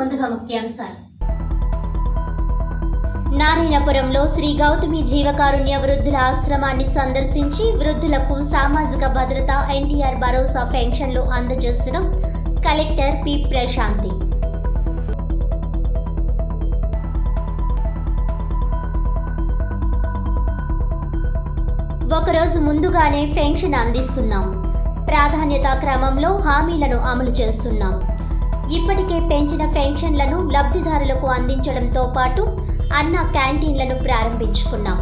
ముందుగా ముఖ్యాంశాలు. నారాయణపురంలో శ్రీ గౌతమి జీవకారుణ్య వృద్ధుల ఆశ్రమాన్ని సందర్శించి వృద్ధులకు సామాజిక భద్రత ఎన్టీఆర్ భరోసా పెన్షన్లు అందజేసిన కలెక్టర్ పి. ప్రశాంతి. ఒకరోజు ముందుగానే పెన్షన్ అందిస్తున్నాం. ప్రాధాన్యతా క్రమంలో హామీలను అమలు చేస్తున్నాం. ఇప్పటికే పెంచిన పెన్షన్లను లబ్ధిదారులకు అందించడంతో పాటు అన్న క్యాంటీన్లను ప్రారంభించుకున్నాం.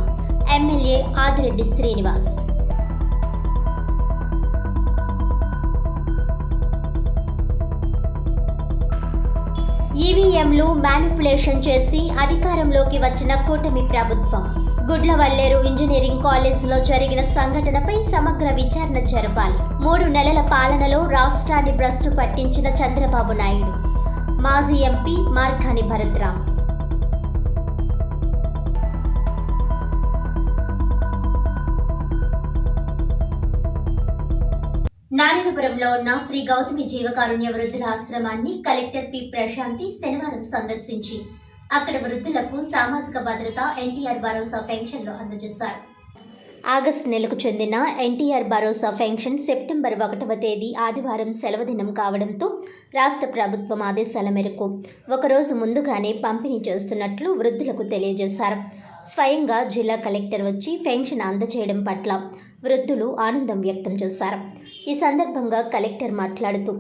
ఎమ్మెల్యే ఆదిరెడ్డి శ్రీనివాస్. ఈవీఎంలు మ్యానిపులేషన్ చేసి అధికారంలోకి వచ్చిన కూటమి ప్రభుత్వం. గుడ్లవల్లేరు ఇంజనీరింగ్ కాలేజీలో జరిగిన సంఘటనపై సమగ్ర విచారణ జరపాలి. 3 నెలల పాలనలో రాష్ట్రాన్ని భ్రష్టు పట్టించిన చంద్రబాబు నాయుడు. మాజీ ఎంపీ మార్కాని భరత్రామ్. నారాయణపురంలో ఉన్న శ్రీ గౌతమి జీవకారుణ్య వృద్ధుల ఆశ్రమాన్ని కలెక్టర్ పి. ప్రశాంతి శనివారం సందర్శించి అక్కడ వృద్ధులకు సామాజిక భద్రత ఎన్టీఆర్ భరోసా పెన్షన్లు అందజేశారు. ఆగస్టు నెలకు చెందిన ఎన్టీఆర్ భరోసా పెన్షన్ సెప్టెంబర్ 1వ తేదీ ఆదివారం సెలవు దినం కావడంతో రాష్ట్ర ప్రభుత్వం ఆదేశాల మేరకు ఒకరోజు ముందుగానే పంపిణీ చేస్తున్నట్లు వృద్ధులకు తెలియజేశారు. స్వయంగా జిల్లా కలెక్టర్ వచ్చి పెన్షన్ అందజేయడం పట్ల వృద్ధులు ఆనందం వ్యక్తం చేశారు. ఈ సందర్భంగా కలెక్టర్ మాట్లాడుతూ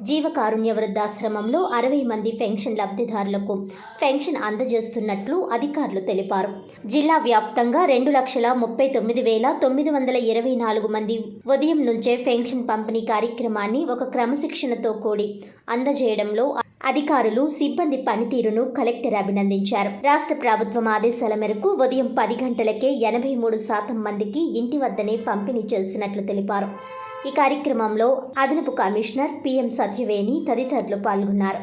జీవకారుణ్య వృద్ధాశ్రమంలో 60 మంది పెన్షన్ లబ్ధిదారులకు పెన్షన్ అందజేస్తున్నట్లు అధికారులు తెలిపారు. జిల్లా వ్యాప్తంగా 2,39,924 మంది ఉదయం నుంచే పెన్షన్ పంపిణీ కార్యక్రమాన్ని ఒక క్రమశిక్షణతో కూడి అందజేయడంలో అధికారులు సిబ్బంది పనితీరును కలెక్టర్ అభినందించారు. రాష్ట్ర ప్రభుత్వం ఆదేశాల మేరకు ఉదయం 10 గంటలకే 83% మందికి ఇంటి వద్దనే పంపిణీ చేసినట్లు తెలిపారు. ఈ కార్యక్రమంలో అదనపు కమిషనర్ పిఎం సత్యవేణి తదితరులు పాల్గొన్నారు.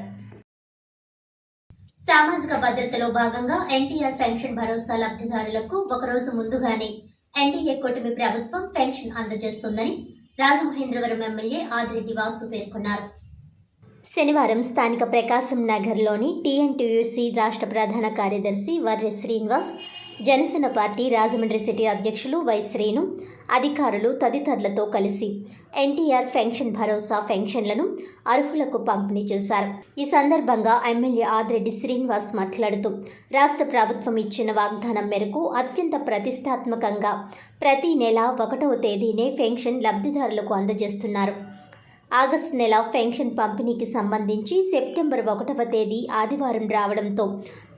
సామాజిక భద్రతలో భాగంగా ఎన్టీఆర్ పెన్షన్ భరోసా లబ్ధిదారులకు ఒకరోజు ముందుగానే ఎన్డీఏ కూటమి ప్రభుత్వం పెన్షన్ అందజేస్తుందని రాజమహేంద్రవరం ఎమ్మెల్యే ఆదిరెడ్డి వాసు పేర్కొన్నారు. శనివారం స్థానిక ప్రకాశం నగర్లోని టీఎన్టీయూసీ రాష్ట్ర ప్రధాన కార్యదర్శి వర్రె శ్రీనివాస్, జనసేన పార్టీ రాజమండ్రి సిటీ అధ్యక్షులు వై. శ్రీను, అధికారులు తదితరులతో కలిసి ఎన్టీఆర్ పెన్షన్ భరోసా పెన్షన్లను అర్హులకు పంపిణీ చేశారు. ఈ సందర్భంగా ఎమ్మెల్యే ఆదిరెడ్డి శ్రీనివాస్ మాట్లాడుతూ రాష్ట్ర ప్రభుత్వం ఇచ్చిన వాగ్దానం మేరకు అత్యంత ప్రతిష్టాత్మకంగా ప్రతి నెల 1వ తేదీనే పెన్షన్ లబ్ధిదారులకు అందజేస్తున్నారు. ఆగస్టు నెల పెన్షన్ పంపిణీకి సంబంధించి సెప్టెంబర్ 1వ తేదీ ఆదివారం రావడంతో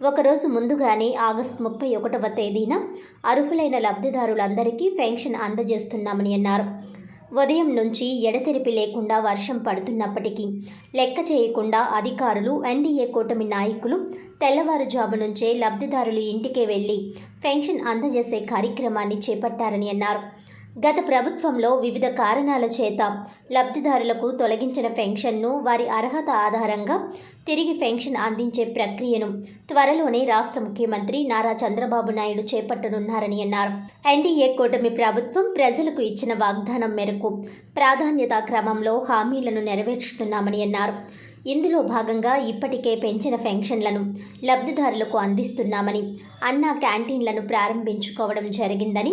ఒకరోజు ముందుగానే ఆగస్టు 31వ తేదీన అర్హులైన లబ్ధిదారులందరికీ పెన్షన్ అందజేస్తున్నామని అన్నారు. ఉదయం నుంచి ఎడతెరిపి లేకుండా వర్షం పడుతున్నప్పటికీ లెక్క చేయకుండా అధికారులు, ఎన్డీఏ కూటమి నాయకులు తెల్లవారుజాము నుంచే లబ్ధిదారులు ఇంటికే వెళ్లి పెన్షన్ అందజేసే కార్యక్రమాన్ని చేపట్టారని అన్నారు. గత ప్రభుత్వంలో వివిధ కారణాల చేత లబ్ధిదారులకు తొలగించిన పెన్షన్ను వారి అర్హత ఆధారంగా తిరిగి పెన్షన్ అందించే ప్రక్రియను త్వరలోనే రాష్ట్ర ముఖ్యమంత్రి నారా చంద్రబాబు నాయుడు చేపట్టనున్నారని అన్నారు. ఎన్డీఏ కూటమి ప్రభుత్వం ప్రజలకు ఇచ్చిన వాగ్దానం మేరకు ప్రాధాన్యతా క్రమంలో హామీలను నెరవేర్చుతున్నామని అన్నారు. ఇందులో భాగంగా ఇప్పటికే పెంచిన పెన్షన్లను లబ్ధిదారులకు అందిస్తున్నామని, అన్న క్యాంటీన్లను ప్రారంభించుకోవడం జరిగిందని,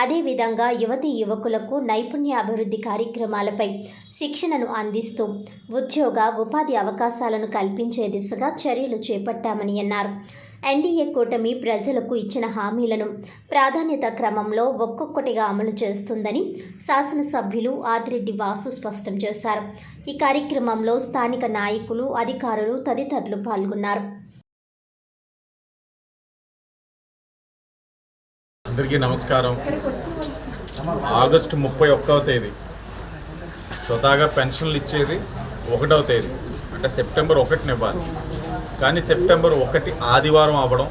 అదేవిధంగా యువతీ యువకులకు నైపుణ్యాభివృద్ధి కార్యక్రమాలపై శిక్షణను అందిస్తూ ఉద్యోగ, ఉపాధి అవకాశాలను కల్పించే దిశగా చర్యలు చేపట్టామని అన్నారు. ఎన్డీఏ కూటమి ప్రజలకు ఇచ్చిన హామీలను ప్రాధాన్యత క్రమంలో ఒక్కొక్కటిగా అమలు చేస్తుందని శాసనసభ్యులు ఆదిరెడ్డి వాసు స్పష్టం చేశారు. ఈ కార్యక్రమంలో స్థానిక నాయకులు, అధికారులు తదితరులు పాల్గొన్నారు. అందరికీ నమస్కారం. ఆగస్టు 31వ తేదీ స్వతహాగా పెన్షన్లు ఇచ్చేది 1వ తేదీ, అంటే సెప్టెంబర్ 1న ఇవ్వాలి. కానీ సెప్టెంబర్ 1 ఆదివారం అవ్వడం,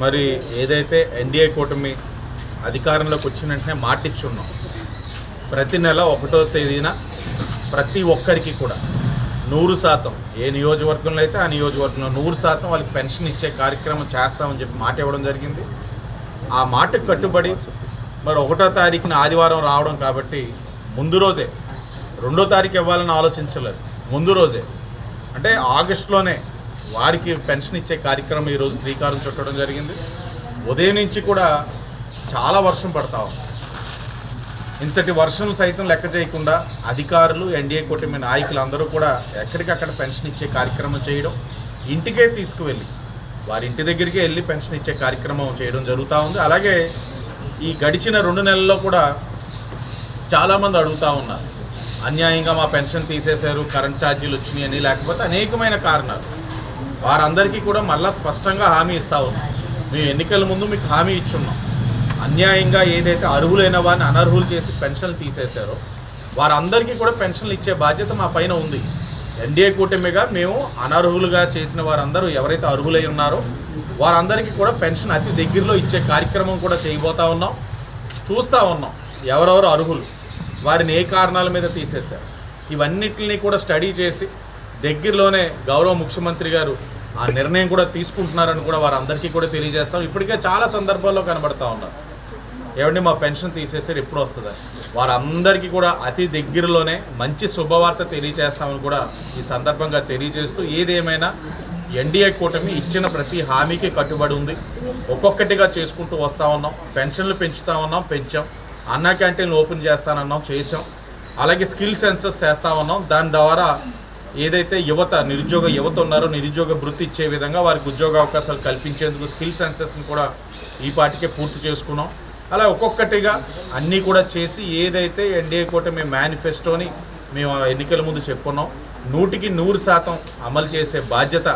మరి ఏదైతే ఎన్డీఏ కూటమి అధికారంలోకి వచ్చిన వెంటనే మాటిచ్చున్నాం, ప్రతి నెల 1వ తేదీన ప్రతి ఒక్కరికి కూడా 100%, ఏ నియోజకవర్గంలో అయితే ఆ నియోజకవర్గంలో 100% వాళ్ళకి పెన్షన్ ఇచ్చే కార్యక్రమం చేస్తామని చెప్పి మాట ఇవ్వడం జరిగింది. ఆ మాటకు కట్టుబడి మరి 1వ తారీఖున ఆదివారం రావడం కాబట్టి ముందు రోజే 2వ తారీఖు ఇవ్వాలని ఆలోచించలేదు. ముందు రోజే అంటే ఆగస్టులోనే వారికి పెన్షన్ ఇచ్చే కార్యక్రమం ఈరోజు శ్రీకారం చుట్టడం జరిగింది. ఉదయం నుంచి కూడా చాలా వర్షం పడతా ఉంది. ఇంతటి వర్షం సైతం లెక్క చేయకుండా అధికారులు, ఎన్డీఏ కూటమి నాయకులు అందరూ కూడా ఎక్కడికక్కడ పెన్షన్ ఇచ్చే కార్యక్రమం చేయడం, ఇంటికే తీసుకువెళ్ళి వారి ఇంటి దగ్గరికే వెళ్ళి పెన్షన్ ఇచ్చే కార్యక్రమం చేయడం జరుగుతూ ఉంది. అలాగే ఈ గడిచిన 2 నెలల్లో కూడా చాలామంది అడుగుతూ ఉన్నారు, అన్యాయంగా మా పెన్షన్ తీసేశారు, కరెంట్ ఛార్జీలు వచ్చినాయి అని, లేకపోతే అనేకమైన కారణాలు. వారందరికీ కూడా మళ్ళా స్పష్టంగా హామీ ఇస్తూ ఉన్నాం. మేము ఎన్నికల ముందు మీకు హామీ ఇచ్చున్నాం, అన్యాయంగా ఏదైతే అర్హులైన వారిని అనర్హులు చేసి పెన్షన్లు తీసేశారో వారందరికీ కూడా పెన్షన్లు ఇచ్చే బాధ్యత మా పైన ఉంది. ఎన్డీఏ కూటమిగా మేము అనర్హులుగా చేసిన వారందరూ ఎవరైతే అర్హులై ఉన్నారో వారందరికీ కూడా పెన్షన్ అతి దగ్గరలో ఇచ్చే కార్యక్రమం కూడా చేయబోతూ ఉన్నాం. చూస్తూ ఉన్నాం ఎవరెవరు అర్హులు, వారిని ఏ కారణాల మీద తీసేశారు, ఇవన్నిటిని కూడా స్టడీ చేసి దగ్గరలోనే గౌరవ ముఖ్యమంత్రి గారు ఆ నిర్ణయం కూడా తీసుకుంటున్నారని కూడా వారందరికీ కూడా తెలియజేస్తాం. ఇప్పటికే చాలా సందర్భాల్లో కనబడతా ఉన్నారు, ఏమండి మా పెన్షన్ తీసేసారు ఎప్పుడు వస్తుందా, వారందరికీ కూడా అతి దగ్గరలోనే మంచి శుభవార్త తెలియజేస్తామని కూడా ఈ సందర్భంగా తెలియజేస్తూ, ఏదేమైనా ఎన్డీఏ కూటమి ఇచ్చిన ప్రతి హామీకి కట్టుబడి ఉంది. ఒక్కొక్కటిగా చేసుకుంటూ వస్తూ ఉన్నాం. పెన్షన్లు పెంచుతూ ఉన్నాం, పెంచాం. అన్నా క్యాంటీన్లు ఓపెన్ చేస్తానన్నాం, చేసాం. అలాగే స్కిల్ సెన్సస్ చేస్తూ ఉన్నాం. దాని ద్వారా ఏదైతే నిరుద్యోగ యువత ఉన్నారో నిరుద్యోగ వృత్తి ఇచ్చే విధంగా వారికి ఉద్యోగ అవకాశాలు కల్పించేందుకు స్కిల్ సెన్సస్ని కూడా ఈ పాటికే పూర్తి చేసుకున్నాం. అలా ఒక్కొక్కటిగా అన్నీ కూడా చేసి ఏదైతే ఎన్డీఏ కూటమి మేనిఫెస్టోని మేము ఎన్నికల ముందు చెప్పుకున్నాం 100% అమలు చేసే బాధ్యత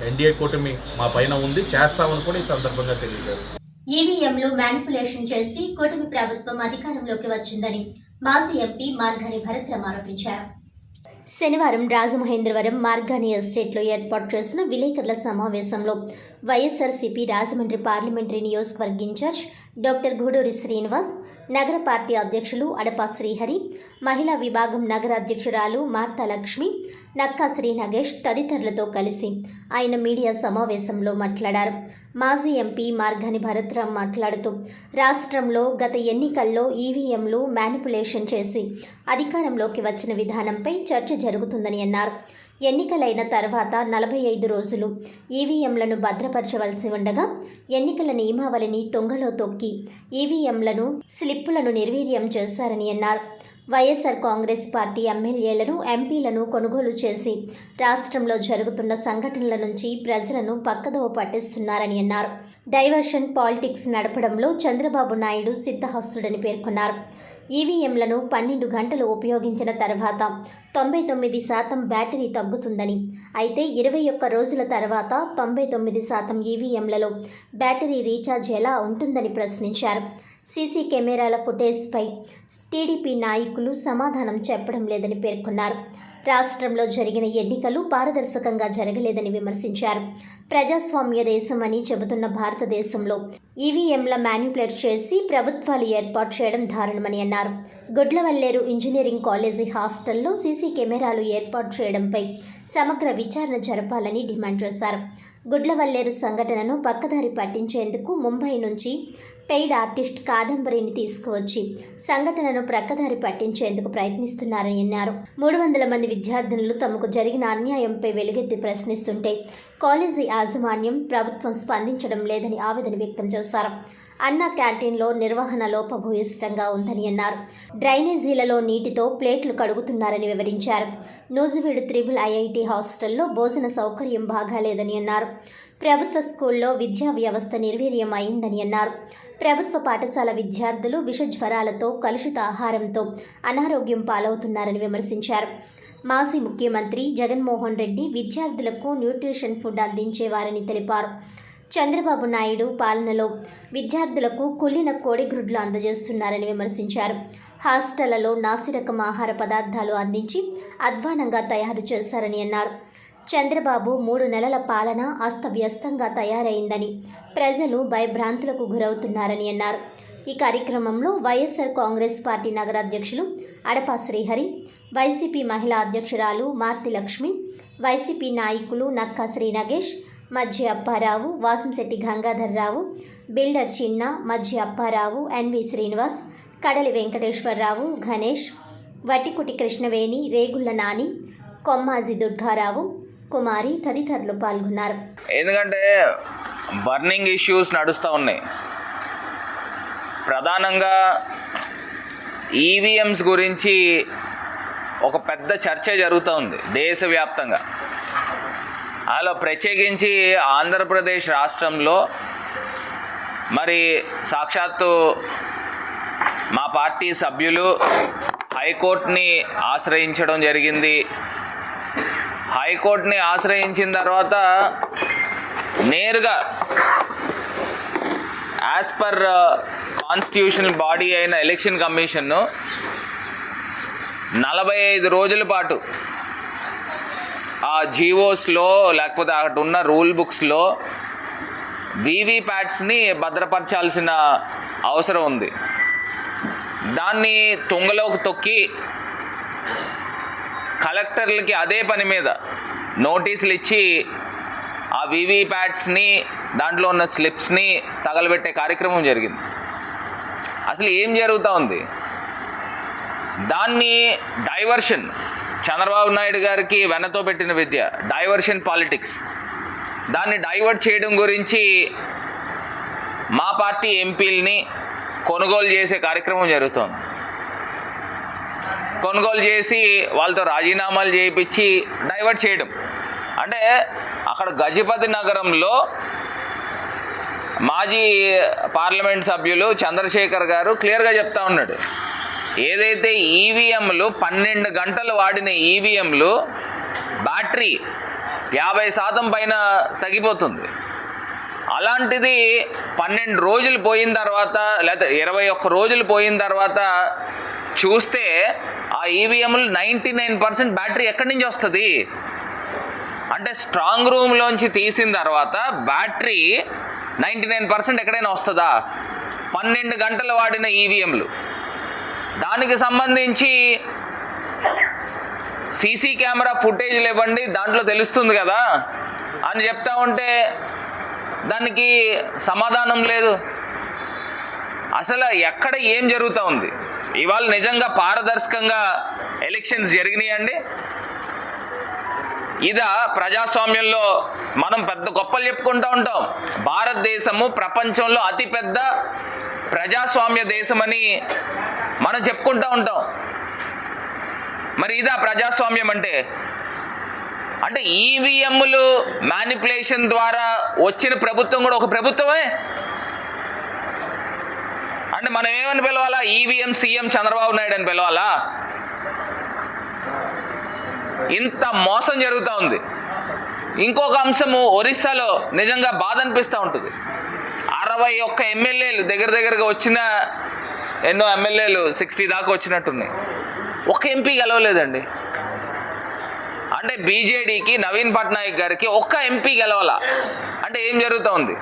ఎన్డీఏ కూటమి మా పైన ఉంది, చేస్తామని కూడా ఈ సందర్భంగా తెలియజేస్తాం. ఈవీఎంలు మ్యానిపులేషన్ చేసి కూటమి ప్రభుత్వం అధికారంలోకి వచ్చిందని మాజీ ఎంపీ మార్గాని భరత్రామ్ ఆరోపించారు. శనివారం రాజమహేంద్రవరం మార్గాని ఎస్టేట్లో ఏర్పాటు చేసిన విలేకరుల సమావేశంలో వైఎస్ఆర్సీపీ రాజమండ్రి పార్లమెంటరీ నియోజకవర్గ ఇన్ఛార్జ్ డాక్టర్ గూడూరి శ్రీనివాస్, నగర పార్టీ అధ్యక్షులు అడపా శ్రీహరి, మహిళా విభాగం నగర అధ్యక్షురాలు మార్తా లక్ష్మి, నక్కా శ్రీ నగేష్ తదితరులతో కలిసి ఆయన మీడియా సమావేశంలో మాట్లాడారు. మాజీ ఎంపీ మార్గాని భరత్రామ్ మాట్లాడుతూ, రాష్ట్రంలో గత ఎన్నికల్లో ఈవీఎంలు మ్యానిపులేషన్ చేసి అధికారంలోకి వచ్చిన విధానంపై చర్చ జరుగుతుందని అన్నారు. ఎన్నికలైన తర్వాత 45 రోజులు ఈవీఎంలను భద్రపరచవలసి ఉండగా ఎన్నికల నియమావళిని తుంగలో తొక్కి ఈవీఎంలను స్లిప్పులను నిర్వీర్యం చేశారని అన్నారు. వైఎస్ఆర్ కాంగ్రెస్ పార్టీ ఎమ్మెల్యేలను, ఎంపీలను కొనుగోలు చేసి రాష్ట్రంలో జరుగుతున్న సంఘటనల నుంచి ప్రజలను పక్కదోవ పట్టిస్తున్నారని అన్నారు. డైవర్షన్ పాలిటిక్స్ నడపడంలో చంద్రబాబు నాయుడు సిద్ధహస్తుడని పేర్కొన్నారు. ఈవీఎంలను 12 గంటలు ఉపయోగించిన తర్వాత 99% బ్యాటరీ తగ్గుతుందని, అయితే 21 రోజుల తర్వాత 99% ఈవీఎంలలో బ్యాటరీ రీఛార్జ్ ఎలా ఉంటుందని ప్రశ్నించారు. సీసీ కెమెరాల ఫుటేజ్పై టీడీపీ నాయకులు సమాధానం చెప్పడం లేదని పేర్కొన్నారు. రాష్ట్రంలో జరిగిన ఎన్నికలు పారదర్శకంగా జరగలేదని విమర్శించారు. ప్రజాస్వామ్య దేశమని చెబుతున్న భారతదేశంలో ఈవీఎంల మ్యానిపులేట్ చేసి ప్రభుత్వాలు ఏర్పాటు చేయడం దారుణమని అన్నారు. గుడ్లవల్లేరు ఇంజనీరింగ్ కాలేజీ హాస్టల్లో సీసీ కెమెరాలు ఏర్పాటు చేయడంపై సమగ్ర విచారణ జరపాలని డిమాండ్ చేశారు. గుడ్లవల్లేరు సంఘటనను పక్కదారి పట్టించేందుకు ముంబై నుంచి పెయిడ్ ఆర్టిస్ట్ కాదంబరిని తీసుకువచ్చి సంఘటనను ప్రక్కదారి పట్టించేందుకు ప్రయత్నిస్తున్నారని అన్నారు. 300 మంది విద్యార్థినులు తమకు జరిగిన అన్యాయంపై వెలుగెత్తి ప్రశ్నిస్తుంటే కాలేజీ యాజమాన్యం, ప్రభుత్వం స్పందించడం లేదని ఆవేదన వ్యక్తం చేశారు. అన్నా క్యాంటీన్లో నిర్వహణ లోపభూయిష్టంగా ఉందని అన్నారు. డ్రైనేజీలలో నీటితో ప్లేట్లు కడుగుతున్నారని వివరించారు. నూజివీడు త్రిబుల్ ఐఐటి హాస్టల్లో భోజన సౌకర్యం బాగాలేదని అన్నారు. ప్రభుత్వ స్కూల్లో విద్యా వ్యవస్థ నిర్వీర్యం అయిందని అన్నారు. ప్రభుత్వ పాఠశాల విద్యార్థులు విష జ్వరాలతో, కలుషిత ఆహారంతో అనారోగ్యం పాలవుతున్నారని విమర్శించారు. మాజీ ముఖ్యమంత్రి జగన్మోహన్ రెడ్డి విద్యార్థులకు న్యూట్రిషన్ ఫుడ్ అందించేవారని తెలిపారు. చంద్రబాబు నాయుడు పాలనలో విద్యార్థులకు కుళ్ళిన కోడిగ్రుడ్లు అందజేస్తున్నారని విమర్శించారు. హాస్టళ్లలో నాసిరకం ఆహార పదార్థాలు అందించి అధ్వానంగా తయారు చేశారని అన్నారు. చంద్రబాబు 3 నెలల పాలన అస్తవ్యస్తంగా తయారైందని, ప్రజలు భయభ్రాంతులకు గురవుతున్నారని అన్నారు. ఈ కార్యక్రమంలో వైఎస్ఆర్ కాంగ్రెస్ పార్టీ నగర అధ్యక్షులు అడపా శ్రీహరి, వైసీపీ మహిళా అధ్యక్షురాలు మార్తి లక్ష్మి, వైసీపీ నాయకులు నక్కా శ్రీ నగేష్, మధ్య అప్పారావు, వాసంశెట్టి గంగాధర్రావు, బిల్డర్ చిన్న, మధ్య అప్పారావు, ఎన్వి శ్రీనివాస్, కడలి వెంకటేశ్వరరావు, గణేష్, వట్టికుటి కృష్ణవేణి, రేగుళ్ల నాని, కొమ్మాజి దుర్గారావు, కుమారి తదితరులు పాల్గొన్నారు. ఎందుకంటే బర్నింగ్ ఇష్యూస్ నడుస్తూ ఉన్నాయి. ప్రధానంగా ఈవీఎంస్ గురించి ఒక పెద్ద చర్చ జరుగుతూ ఉంది దేశవ్యాప్తంగా. అలా ప్రత్యేకించి ఆంధ్రప్రదేశ్ రాష్ట్రంలో మరి సాక్షాత్తు మా పార్టీ సభ్యులు హైకోర్టుని ఆశ్రయించడం జరిగింది. హైకోర్టుని ఆశ్రయించిన తర్వాత నేరుగా యాజ్ పర్ కాన్స్టిట్యూషనల్ బాడీ అయిన ఎలక్షన్ కమిషన్ను 45 రోజుల పాటు ఆ జీవోస్లో లేకపోతే అక్కడ ఉన్న రూల్ బుక్స్లో వీవీప్యాట్స్ని భద్రపరచాల్సిన అవసరం ఉంది. దాన్ని తుంగలోకి తొక్కి కలెక్టర్లకి అదే పని మీద నోటీసులు ఇచ్చి ఆ వీవీప్యాట్స్ని దాంట్లో ఉన్న స్లిప్స్ని తగలబెట్టే కార్యక్రమం జరిగింది. అసలు ఏం జరుగుతూ ఉంది? దాన్ని డైవర్షన్, చంద్రబాబు నాయుడు గారికి వెనతో పెట్టిన విద్య, డైవర్షన్ పాలిటిక్స్. దాన్ని డైవర్ట్ చేయడం గురించి మా పార్టీ ఎంపీలని కొనుగోలు చేసే కార్యక్రమం జరుగుతోంది. కొనుగోలు చేసి వాళ్ళతో రాజీనామాలు చేయించి డైవర్ట్ చేయడం. అంటే అక్కడ గజపతి నగరంలో మాజీ పార్లమెంట్ సభ్యులు చంద్రశేఖర్ గారు క్లియర్గా చెప్తా ఉన్నాడు, ఏదైతే ఈవీఎంలు 12 గంటలు వాడిన ఈవీఎంలు బ్యాటరీ 50% పైన తగ్గిపోతుంది. అలాంటిది 12 రోజులు పోయిన తర్వాత లేదా 21 రోజులు పోయిన తర్వాత చూస్తే ఆ ఈవీఎంలు 99% బ్యాటరీ ఎక్కడి నుంచి వస్తుంది? అంటే స్ట్రాంగ్ రూమ్లోంచి తీసిన తర్వాత బ్యాటరీ 99% ఎక్కడైనా వస్తుందా? 12 గంటలు వాడిన ఈవీఎంలు. దానికి సంబంధించి సీసీ కెమెరా ఫుటేజ్లు ఇవ్వండి, దాంట్లో తెలుస్తుంది కదా అని చెప్తా ఉంటే దానికి సమాధానం లేదు. అసలు ఎక్కడ ఏం జరుగుతూ ఉంది? ఇవాళ నిజంగా పారదర్శకంగా ఎలక్షన్స్ జరిగినాయండి? ఇదా ప్రజాస్వామ్యంలో మనం పెద్ద గొప్పలు చెప్పుకుంటూ ఉంటాం. భారతదేశము ప్రపంచంలో అతిపెద్ద ప్రజాస్వామ్య దేశమని మనం చెప్పుకుంటూ ఉంటాం. మరి ఇదా ప్రజాస్వామ్యం అంటే? అంటే ఈవీఎంలు మ్యానిపులేషన్ ద్వారా వచ్చిన ప్రభుత్వం కూడా ఒక ప్రభుత్వమే. అంటే మనం ఏమని పిలవాలా? ఈవీఎం సీఎం చంద్రబాబు నాయుడు అని పిలవాలా? ఇంత మోసం జరుగుతూ ఉంది. ఇంకొక అంశము ఒరిస్సాలో నిజంగా బాధ అనిపిస్తూ ఉంటుంది. 61 ఎమ్మెల్యేలు దగ్గరగా వచ్చిన, ఎన్నో ఎమ్మెల్యేలు 60 దాకా వచ్చినట్టున్నాయి, ఒక ఎంపీ గెలవలేదండి. అంటే బీజేడీకి నవీన్ పట్నాయక్ గారికి ఒక్క ఎంపీ గెలవాల అంటే ఏం జరుగుతూ ఉంది?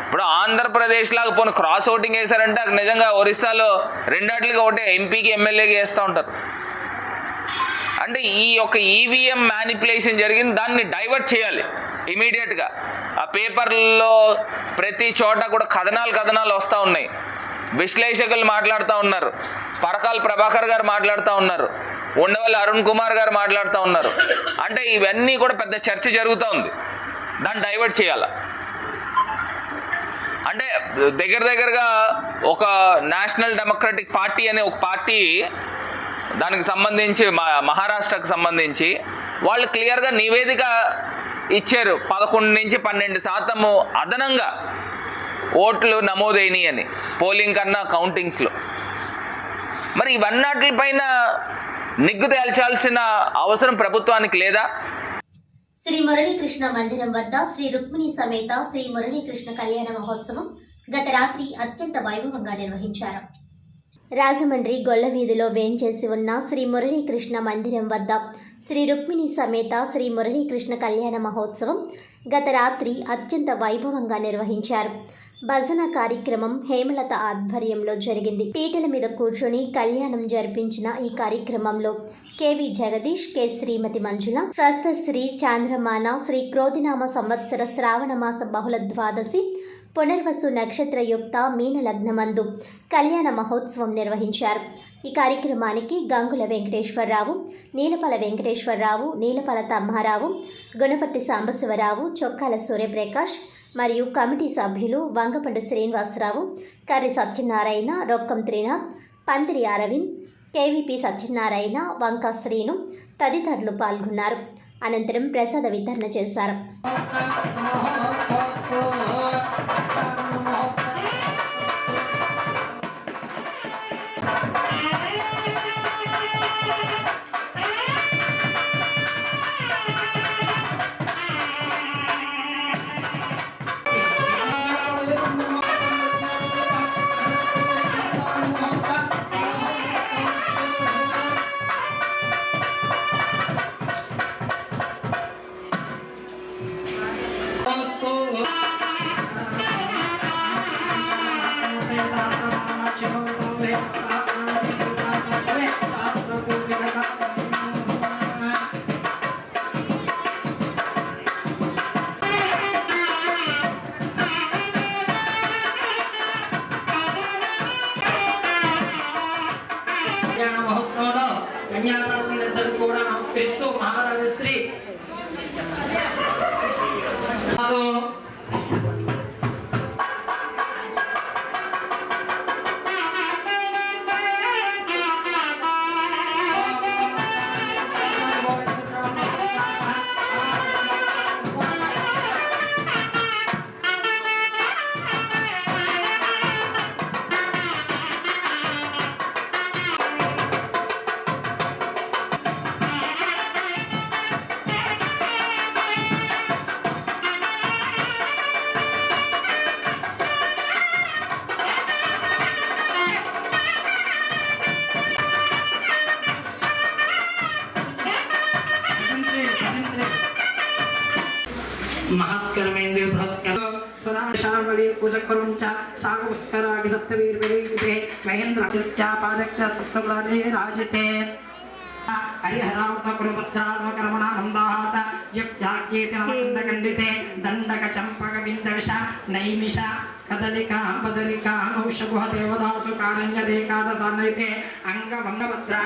ఇప్పుడు ఆంధ్రప్రదేశ్ లాగా పోను క్రాస్ ఓటింగ్ వేశారంటే అక్కడ నిజంగా ఒరిస్సాలో 2 ఒకటే ఎంపీకి ఎమ్మెల్యేకి వేస్తూ ఉంటారు. అంటే ఈ యొక్క ఈవీఎం మ్యానిపులేషన్ జరిగింది, దాన్ని డైవర్ట్ చేయాలి ఇమీడియట్గా. ఆ పేపర్లో ప్రతి చోట కూడా కథనాలు వస్తూ ఉన్నాయి. విశ్లేషకులు మాట్లాడుతూ ఉన్నారు, పరకాల ప్రభాకర్ గారు మాట్లాడుతూ ఉన్నారు, ఉండవల్లి అరుణ్ కుమార్ గారు మాట్లాడుతూ ఉన్నారు. అంటే ఇవన్నీ కూడా పెద్ద చర్చ జరుగుతూ ఉంది. దాన్ని డైవర్ట్ చేయాలి అంటే దగ్గరగా ఒక నేషనల్ డెమోక్రటిక్ పార్టీ అనే ఒక పార్టీ, దానికి సంబంధించి మహారాష్ట్రకు సంబంధించి వాళ్ళు క్లియర్గా నివేదిక ఇచ్చారు. 11 నుంచి 12% అదనంగా ఓట్లు నమోదైనవి అని పోలింగ్ కన్నా కౌంటింగ్స్లో. మరి ఇవన్నిటిపైన నిగ్గు తేల్చాల్సిన అవసరం ప్రభుత్వానికి లేదా? శ్రీ మురళీకృష్ణ మందిరం వద్ద శ్రీ రుక్మిణి సమేత శ్రీ మురళీకృష్ణ కళ్యాణ మహోత్సవం గత రాత్రి అత్యంత వైభవంగా నిర్వహించారు. రాజమండ్రి గొల్లవీధిలో వేంచేసి ఉన్న శ్రీ మురళీకృష్ణ మందిరం వద్ద శ్రీ రుక్మిణి సమేత శ్రీ మురళీకృష్ణ కళ్యాణ మహోత్సవం గత రాత్రి అత్యంత వైభవంగా నిర్వహించారు. భజన కార్యక్రమం హేమలత ఆధ్వర్యంలో జరిగింది. పీటల మీద కూర్చొని కళ్యాణం జరిపించిన ఈ కార్యక్రమంలో కెవి జగదీష్, కె శ్రీమతి మంజుల, స్వస్థ శ్రీ చాంద్రమాన శ్రీ క్రోధినామ సంవత్సర శ్రావణ మాస బహుళ ద్వాదశి పునర్వసు నక్షత్రయుక్త మీన లగ్నమందు కళ్యాణ మహోత్సవం నిర్వహించారు. ఈ కార్యక్రమానికి గంగుల వెంకటేశ్వరరావు, నీలపల వెంకటేశ్వరరావు, నీలపల తమ్మారావు, గుణపట్టి సాంబశివరావు, చొక్కాల సూర్యప్రకాష్ మరియు కమిటీ సభ్యులు వంగపండు శ్రీనివాసరావు, కర్రి సత్యనారాయణ, రొక్కం త్రినాథ్, పందిరి అరవింద్, కేవీపీ సత్యనారాయణ, వంకా శ్రీను తదితరులు పాల్గొన్నారు. అనంతరం ప్రసాద వితరణ చేశారు. కన్యాదారులందరూ కూడా నమస్కరిస్తూ మహారాజశ్రీ महत्कर्मेन्द्र बृहत्कर्म स्वराशावली कुशकरं च सागुस्करागि सप्तवीर्विरीगिते महेन्द्रस्या पादक्य सप्तकुलाने राजिते हरिहरावत कुलपत्रासकर्मणा नन्दाहास यप्याख्येति नमकण्डकण्डिते दण्डक चम्पक बिन्दविष नैमिष कदलिका बदलिका नौषगुह देवदासु कारण्यदेकादशान्नयते अङ्गभङ्गभद्रा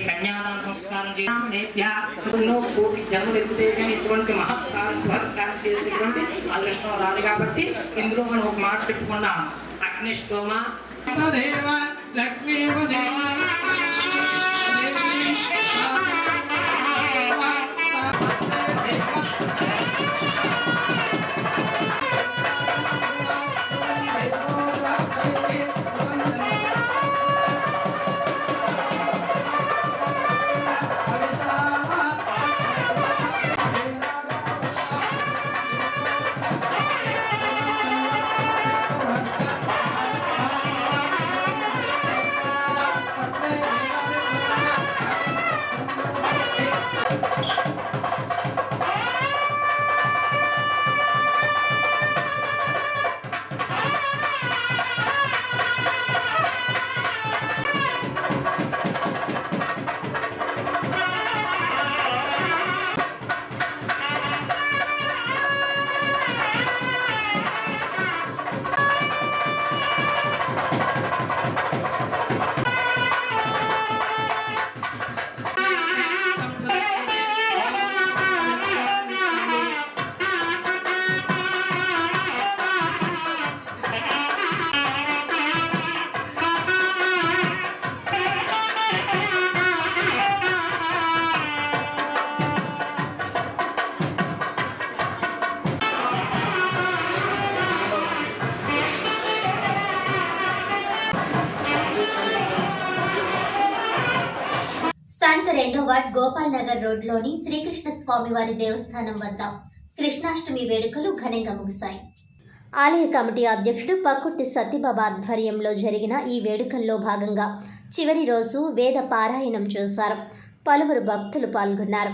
కన్యాదాన సంస్కారం కోటి జన్మలు ఎత్తితే కానీ ఇటువంటి మహత్కారం చేసేటువంటి అదృష్టం రాదు. కాబట్టి ఇందులో మనం ఒక మాట చెప్పుకున్నాం, అగ్నిష్టోమ లక్ష్మీ వార్డ్ గోపాల్ నగర్ రోడ్లోని శ్రీకృష్ణ స్వామివారి దేవస్థానం వద్ద కృష్ణాష్టమి వేడుకలు ఘనంగా ముగిశాయి. ఆలయ కమిటీ అధ్యక్షుడు పక్కుర్తి సత్యబాబా ఆధ్వర్యంలో జరిగిన ఈ వేడుకల్లో భాగంగా చివరి రోజు వేద పారాయణం చేశారు. పలువురు భక్తులు పాల్గొన్నారు.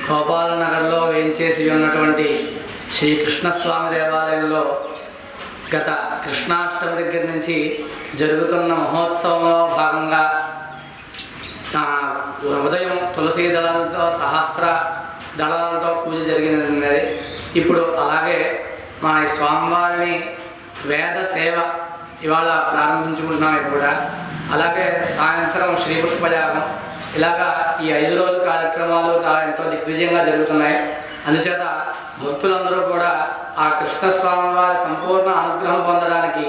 గోపాల్ నగర్లో వేయించేసి ఉన్నటువంటి శ్రీ కృష్ణస్వామి దేవాలయంలో గత కృష్ణాష్టమి దగ్గర నుంచి జరుగుతున్న మహోత్సవంలో భాగంగా ఉదయం తులసీ దళాలతో సహస్ర దళాలతో పూజ జరిగినది. ఇప్పుడు అలాగే మా స్వామివారిని వేద సేవ ఇవాళ ప్రారంభించుకుంటున్నాం. ఇప్పుడు అలాగే సాయంత్రం శ్రీ పుష్పయాగం, ఇలాగా ఈ 5 రోజుల కార్యక్రమాలు ఎంతో దిగ్విజయంగా జరుగుతున్నాయి. అందుచేత భక్తులందరూ కూడా ఆ కృష్ణస్వామి వారి సంపూర్ణ అనుగ్రహం పొందడానికి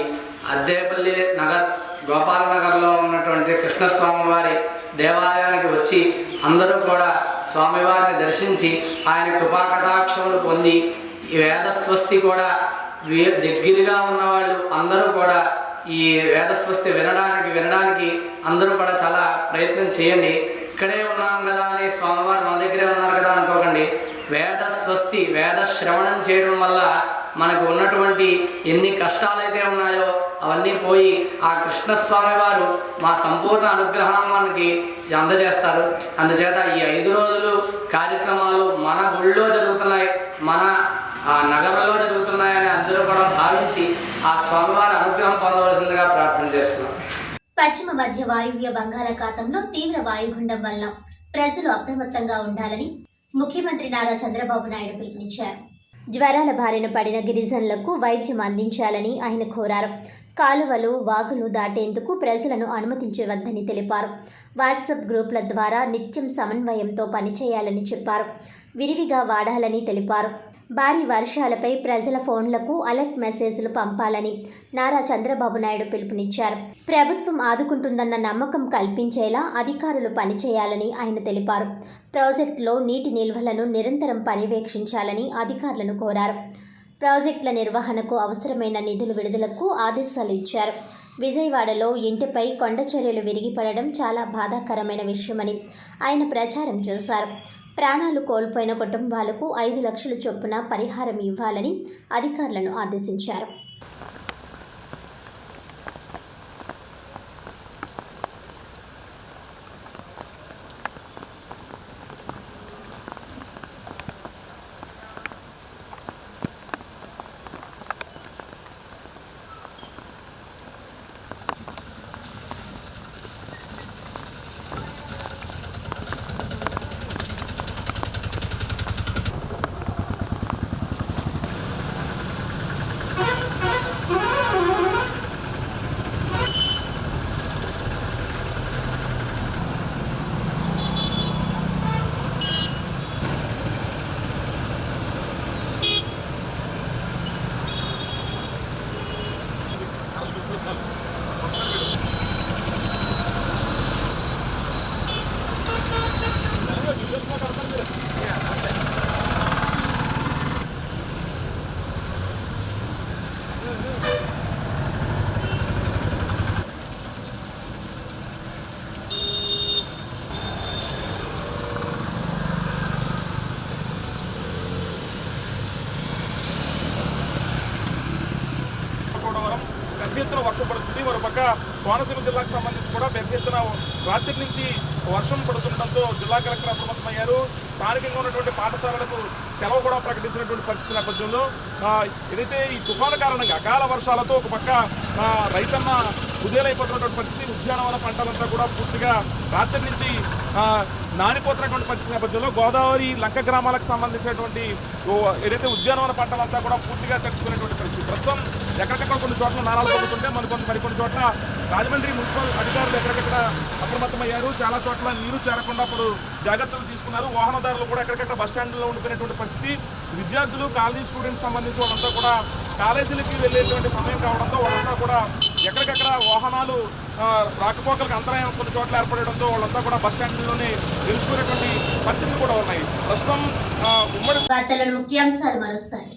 అద్దేపల్లి నగర్ గోపాల్ నగర్లో ఉన్నటువంటి కృష్ణస్వామి వారి దేవాలయానికి వచ్చి అందరూ కూడా స్వామివారిని దర్శించి ఆయన కృపాకటాక్షములు పొంది ఈ వేదస్వస్తి కూడా దగ్గరగా ఉన్నవాళ్ళు అందరూ కూడా ఈ వేదస్వస్తి వినడానికి అందరూ కూడా చాలా ప్రయత్నం చేయండి. ఇక్కడే ఉన్నాం కదా అని స్వామివారు మన దగ్గరే ఉన్నారు కదా అనుకోకండి. వేదస్వస్తి వేద శ్రవణం చేయడం వల్ల మనకు ఉన్నటువంటి ఎన్ని కష్టాలైతే ఉన్నాయో అవన్నీ పోయి ఆ కృష్ణస్వామి వారు మా సంపూర్ణ అనుగ్రహం మనకి అందజేస్తారు. అందుచేత ఈ 5 రోజులు కార్యక్రమాలు మన గుళ్ళో జరుగుతున్నాయి, మన నగరంలో జరుగుతున్నాయని అందరూ కూడా భావించి ఆ స్వామివారి అనుగ్రహం పొందవలసిందిగా ప్రార్థన చేస్తున్నాం. పశ్చిమ మధ్య వాయువ్య బంగాళాఖాతంలో తీవ్ర వాయుగుండం వల్ల ప్రజలు అప్రమత్తంగా ఉండాలని ముఖ్యమంత్రి నారా చంద్రబాబు నాయుడు పిలుపునిచ్చారు. జ్వరాల బారిన పడిన గిరిజనులకు వైద్యం అందించాలని ఆయన కోరారు. కాలువలు వాగులు దాటేందుకు ప్రజలను అనుమతించవద్దని తెలిపారు. వాట్సాప్ గ్రూపుల ద్వారా నిత్యం సమన్వయంతో పనిచేయాలని చెప్పారు. విరివిగా వాడాలని తెలిపారు. భారీ వర్షాలపై ప్రజల ఫోన్లకు అలర్ట్ మెసేజ్లు పంపాలని నారా చంద్రబాబు నాయుడు పిలుపునిచ్చారు. ప్రభుత్వం ఆదుకుంటుందన్న నమ్మకం కల్పించేలా అధికారులు పనిచేయాలని ఆయన తెలిపారు. ప్రాజెక్టులో నీటి నిల్వలను నిరంతరం పర్యవేక్షించాలని అధికారులను కోరారు. ప్రాజెక్టుల నిర్వహణకు అవసరమైన నిధుల విడుదలకు ఆదేశాలు ఇచ్చారు. విజయవాడలో ఇంటిపై కొండచర్యలు విరిగిపడడం చాలా బాధాకరమైన విషయమని ఆయన ప్రచారం చేశారు. ప్రాణాలు కోల్పోయిన కుటుంబాలకు 5 లక్షల చొప్పున పరిహారం ఇవ్వాలని అధికారులను ఆదేశించారు. పెద్ద ఎత్తున వర్షం పడుతుంది. మరోపక్క కోనసీమ జిల్లాకు సంబంధించి కూడా పెద్ద ఎత్తున రాత్రి నుంచి వర్షం పడుతుండటంతో జిల్లా కలెక్టర్ అప్రమత్తమయ్యారు. స్థానికంగా ఉన్నటువంటి పాఠశాలలకు సెలవు కూడా ప్రకటించినటువంటి పరిస్థితి నేపథ్యంలో ఏదైతే ఈ తుఫాను కారణంగా అకాల వర్షాలతో ఒక పక్క రైతన్న కుదేలైపోతున్నటువంటి పరిస్థితి, ఉద్యానవన పంటలంతా కూడా పూర్తిగా రాత్రి నుంచి నానిపోతున్నటువంటి పరిస్థితి నేపథ్యంలో గోదావరి లంక గ్రామాలకు సంబంధించినటువంటి ఏదైతే ఉద్యానవన పంటలంతా కూడా పూర్తిగా తడుచుకునేటువంటి పరిస్థితి. ప్రస్తుతం ఎక్కడికక్కడ కొన్ని చోట్ల నారాలు పడుతుంటే మరికొన్ని చోట్ల రాజమండ్రి మున్సిపల్ అధికారులు ఎక్కడికక్కడ అప్రమత్తమయ్యారు. చాలా చోట్ల నీరు చేరకుండా ఇప్పుడు జాగ్రత్తలు తీసుకున్నారు. వాహనదారులు కూడా ఎక్కడికక్కడ బస్టాండ్లో ఉండిపోయినటువంటి పరిస్థితి. విద్యార్థులు, కాలేజీ స్టూడెంట్స్ సంబంధించి వాళ్ళంతా కూడా కాలేజీలకి వెళ్ళేటువంటి సమయం కావడంతో వాళ్ళంతా కూడా ఎక్కడికక్కడ వాహనాలు రాకపోకలకు అంతరాయం కొన్ని చోట్ల ఏర్పడడంతో వాళ్ళంతా కూడా బస్టాండ్లోనే నిలుచుకునేటువంటి పరిస్థితులు కూడా ఉన్నాయి. ప్రస్తుతం ఉమ్మడి వార్తలను ముఖ్యాంశాలు మరోసారి.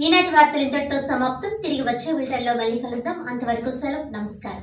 ఈనాటి వార్తలు ఇంతటితో సమాప్తం. తిరిగి వచ్చే బులెటిన్లో మళ్ళీ కలుద్దాం. అంతవరకు సెలవు. నమస్కారం.